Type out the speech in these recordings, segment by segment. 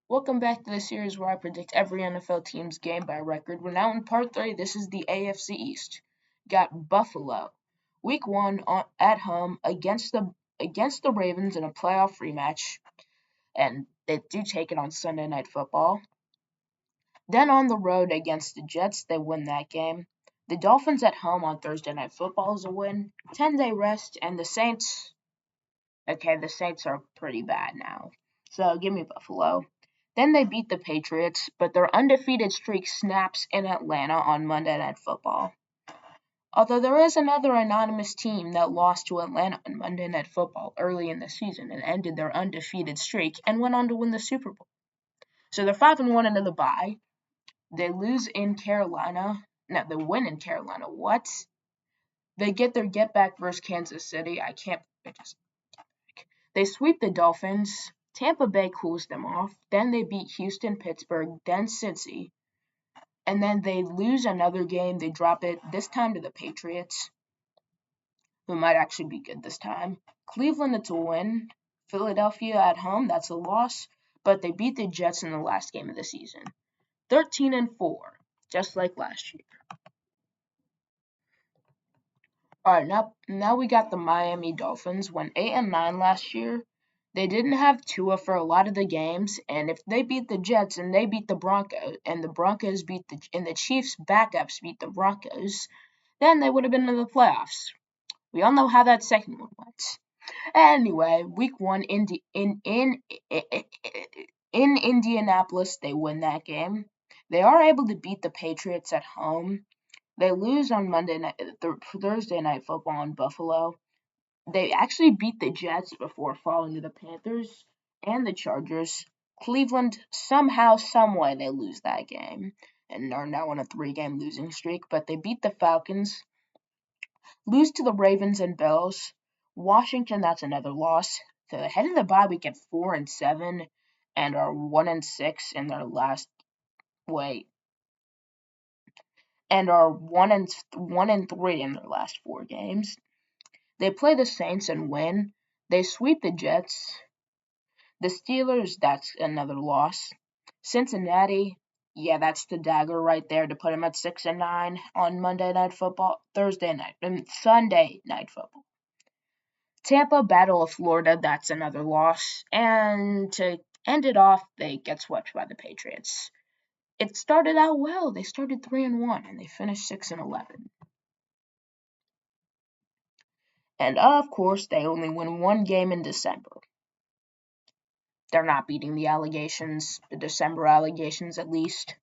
Welcome back to the series where I predict every NFL team's game by record. We're now in part 3. This is the AFC East. Got Buffalo. Week 1 at home against the Ravens in a playoff rematch, and they do take it on Sunday Night Football. Then on the road against the Jets, they win that game. The Dolphins at home on Thursday Night Football is a win. 10-day rest, and the Saints. Okay, the Saints are pretty bad now. So give me Buffalo. Then they beat the Patriots, but their undefeated streak snaps in Atlanta on Monday Night Football. Although there is another anonymous team that lost to Atlanta on Monday Night Football early in the season and ended their undefeated streak and went on to win the Super Bowl. So they're 5-1 into the bye. They lose in Carolina. No, they win in Carolina. What? They get their get back versus Kansas City. They sweep the Dolphins. Tampa Bay cools them off. Then they beat Houston, Pittsburgh, then Cincy. And then they lose another game. They drop it, this time to the Patriots, who might actually be good this time. Cleveland, it's a win. Philadelphia at home, that's a loss. But they beat the Jets in the last game of the season. 13-4, just like last year. Alright, now we got the Miami Dolphins. Went 8-9 last year. They didn't have Tua for a lot of the games, and if they beat the Jets and they beat the Broncos, and the Chiefs backups beat the Broncos, then they would have been in the playoffs. We all know how that second one went. Anyway, week 1 in Indianapolis, they win that game. They are able to beat the Patriots at home. They lose on Thursday Night Football in Buffalo. They actually beat the Jets before falling to the Panthers and the Chargers. Cleveland, somehow, someway, they lose that game and are now on a 3-game losing streak. But they beat the Falcons, lose to the Ravens and Bills. Washington, that's another loss. So they head of the bye week at 4-7 and are 1-6 in their last. And are 1-3 in their last 4 games. They play the Saints and win. They sweep the Jets. The Steelers, that's another loss. Cincinnati, yeah, that's the dagger right there to put them at 6-9 on Monday Night Football, Sunday Night Football. Tampa, Battle of Florida, that's another loss. And to end it off, they get swept by the Patriots. It started out well. They started 3-1 and they finished 6-11. And of course, they only win 1 game in December. They're not beating the December allegations at least.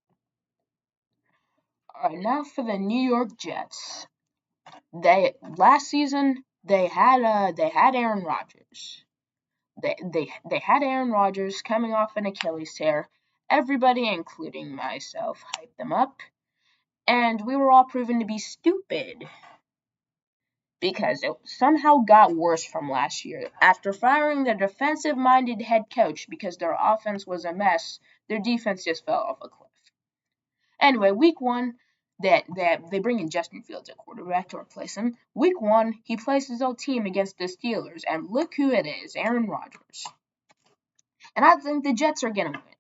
All right, now for the New York Jets. Last season they had Aaron Rodgers. They had Aaron Rodgers coming off an Achilles tear. Everybody, including myself, hyped them up, and we were all proven to be stupid because it somehow got worse from last year. After firing their defensive-minded head coach because their offense was a mess, their defense just fell off a cliff. Anyway, week 1, they bring in Justin Fields at quarterback to replace him. Week 1, he plays his old team against the Steelers, and look who it is, Aaron Rodgers. And I think the Jets are going to win.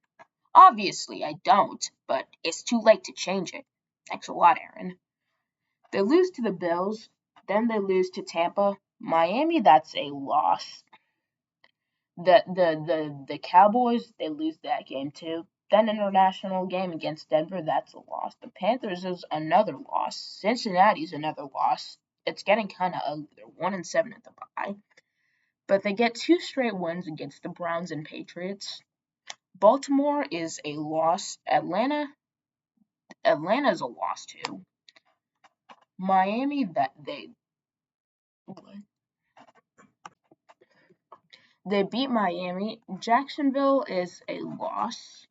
Obviously, I don't, but it's too late to change it. Thanks a lot, Aaron. They lose to the Bills, then they lose to Tampa. Miami, that's a loss. The Cowboys, they lose that game too. Then international game against Denver, that's a loss. The Panthers is another loss. Cincinnati's another loss. It's getting kind of ugly. They're 1-7 at the bye. But they get 2 straight wins against the Browns and Patriots. Baltimore is a loss. Atlanta's a loss too. Miami, they beat Miami. Jacksonville is a loss.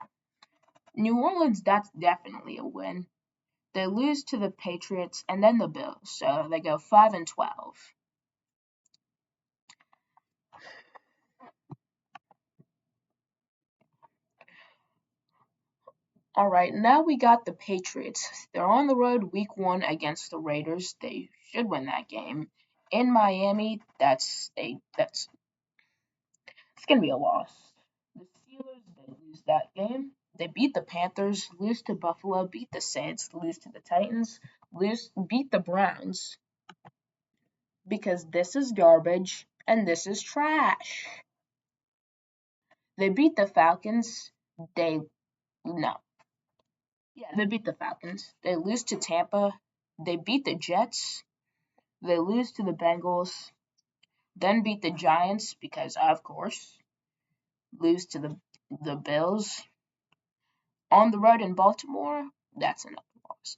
New Orleans, that's definitely a win. They lose to the Patriots and then the Bills, so they go 5-12. All right, now we got the Patriots. They're on the road week 1 against the Raiders. They should win that game. In Miami, it's gonna be a loss. The Steelers, they lose that game. They beat the Panthers, lose to Buffalo, beat the Saints, lose to the Titans, beat the Browns. Because this is garbage and this is trash. They beat the Falcons. They no. Yeah, they beat the Falcons. They lose to Tampa. They beat the Jets. They lose to the Bengals. Then beat the Giants because of course. Lose to the Bills. On the road in Baltimore, that's another loss.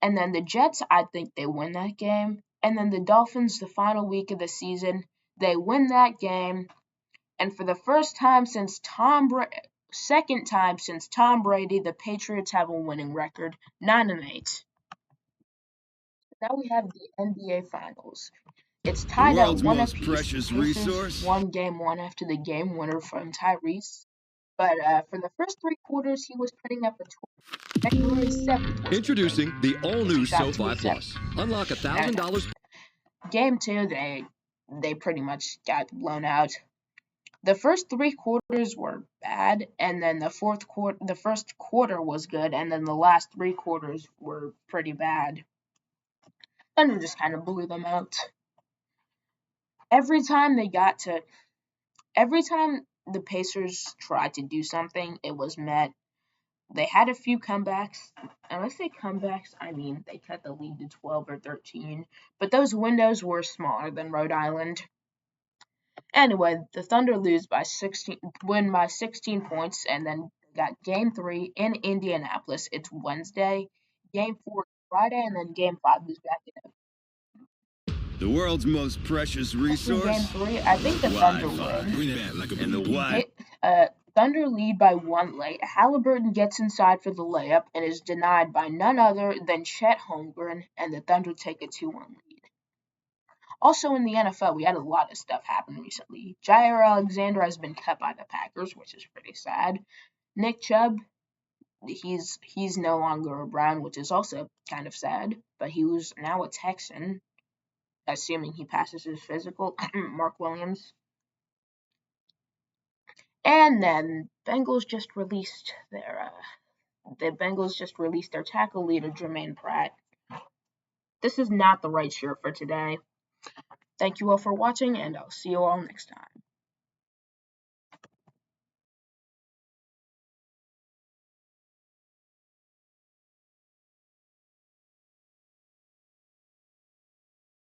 And then the Jets, I think they win that game. And then the Dolphins, the final week of the season, they win that game. And for the second time since Tom Brady, the Patriots have a winning record, 9-8. Now we have the NBA Finals. It's tied at one apiece. The Pacers won Game 1 after the game winner from Tyrese. But for the first 3 quarters, he was putting up a 20. February 7th was Introducing the all-new SoFi Plus. Unlock $1,000. Game 2, they pretty much got blown out. The first 3 quarters were bad, and then the first quarter was good, and then the last 3 quarters were pretty bad. Thunder just kind of blew them out. Every time the Pacers tried to do something, it was met. They had a few comebacks. And when I say comebacks, I mean they cut the lead to 12 or 13. But those windows were smaller than Rhode Island. Anyway, the Thunder win by 16 points, and then got Game 3 in Indianapolis. It's Wednesday. Game 4 Friday, and then Game 5 is back in. The world's most precious resource. Game 3, I think the Thunder win. Thunder lead by 1 late. Halliburton gets inside for the layup and is denied by none other than Chet Holmgren, and the Thunder take a 2-1 lead. Also in the NFL, we had a lot of stuff happen recently. Jair Alexander has been cut by the Packers, which is pretty sad. Nick Chubb, he's no longer a Brown, which is also kind of sad, but he was now a Texan, assuming he passes his physical. Mark Williams. And then the Bengals just released their tackle leader, Jermaine Pratt. This is not the right shirt for today. Thank you all for watching, and I'll see you all next time.